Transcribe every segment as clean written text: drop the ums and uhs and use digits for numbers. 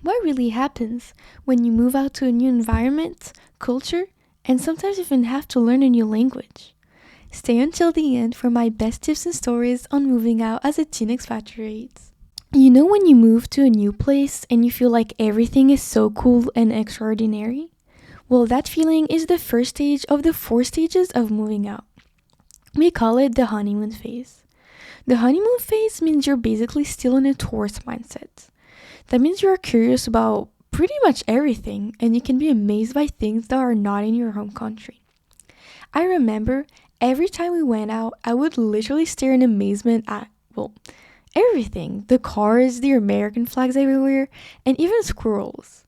What really happens when you move out to a new environment, culture, and sometimes even have to learn a new language? Stay until the end for my best tips and stories on moving out as a teen expatriate. You know when you move to a new place and you feel like everything is so cool and extraordinary? Well, that feeling is the first stage of the 4 stages of moving out. We call it the honeymoon phase. The honeymoon phase means you're basically still in a tourist mindset. That means you're curious about pretty much everything and you can be amazed by things that are not in your home country. I remember every time we went out, I would literally stare in amazement at, everything. The cars, the American flags everywhere, and even squirrels.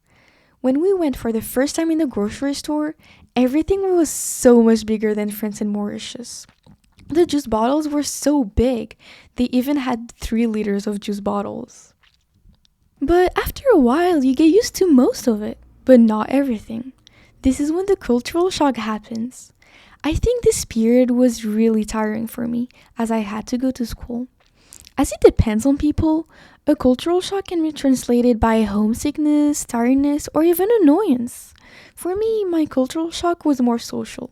When we went for the first time in the grocery store, everything was so much bigger than France and Mauritius. The juice bottles were so big, they even had 3 liters of juice bottles. But after a while, you get used to most of it, but not everything. This is when the cultural shock happens. I think this period was really tiring for me, as I had to go to school. As it depends on people, a cultural shock can be translated by homesickness, tiredness, or even annoyance. For me, my cultural shock was more social.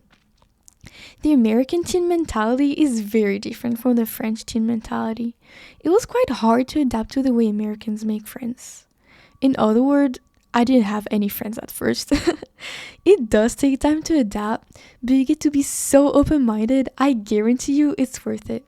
The American teen mentality is very different from the French teen mentality. It was quite hard to adapt to the way Americans make friends. In other words, I didn't have any friends at first. It does take time to adapt, but you get to be so open-minded, I guarantee you it's worth it.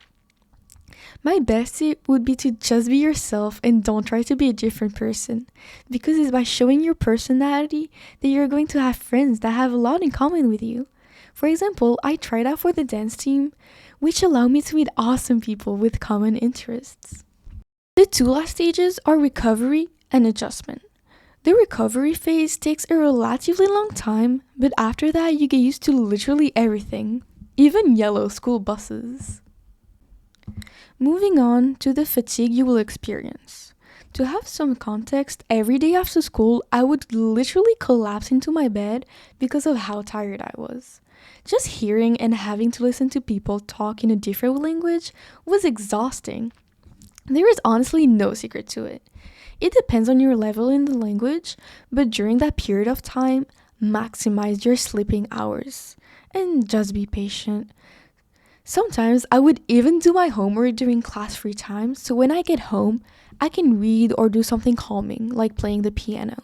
My best tip would be to just be yourself and don't try to be a different person, because it's by showing your personality that you're going to have friends that have a lot in common with you. For example, I tried out for the dance team, which allowed me to meet awesome people with common interests. The 2 last stages are recovery and adjustment. The recovery phase takes a relatively long time, but after that you get used to literally everything, even yellow school buses. Moving on to the fatigue you will experience. To have some context, every day after school, I would literally collapse into my bed because of how tired I was. Just hearing and having to listen to people talk in a different language was exhausting. There is honestly no secret to it. It depends on your level in the language, but during that period of time, maximize your sleeping hours and just be patient. Sometimes I would even do my homework during class-free time, so when I get home, I can read or do something calming, like playing the piano.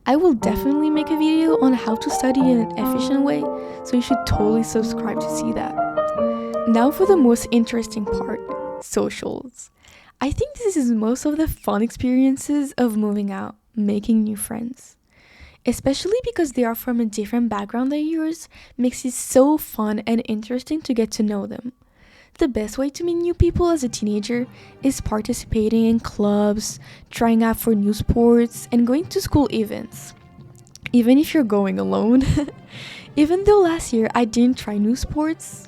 I will definitely make a video on how to study in an efficient way, so you should totally subscribe to see that. Now for the most interesting part, socials. I think this is most of the fun experiences of moving out, making new friends. Especially because they are from a different background than yours, makes it so fun and interesting to get to know them. The best way to meet new people as a teenager is participating in clubs, trying out for new sports, and going to school events. Even if you're going alone. Even though last year I didn't try new sports,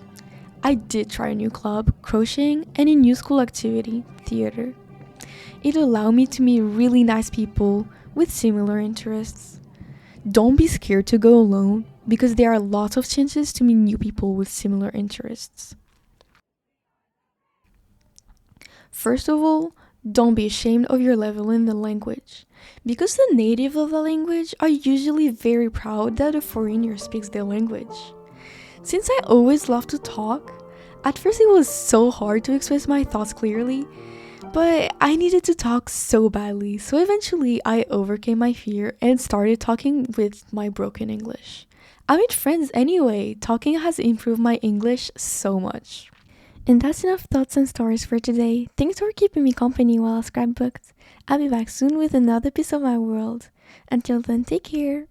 I did try a new club, crocheting, and a new school activity, theater. It allowed me to meet really nice people with similar interests. Don't be scared to go alone because there are lots of chances to meet new people with similar interests. First of all, don't be ashamed of your level in the language, because the native of the language are usually very proud that a foreigner speaks their language. Since I always love to talk, at first it was so hard to express my thoughts clearly, but I needed to talk so badly, so eventually I overcame my fear and started talking with my broken English. I made friends anyway. Talking has improved my English so much. And that's enough thoughts and stories for today. Thanks for keeping me company while I scrapbooked. I'll be back soon with another piece of my world. Until then, take care.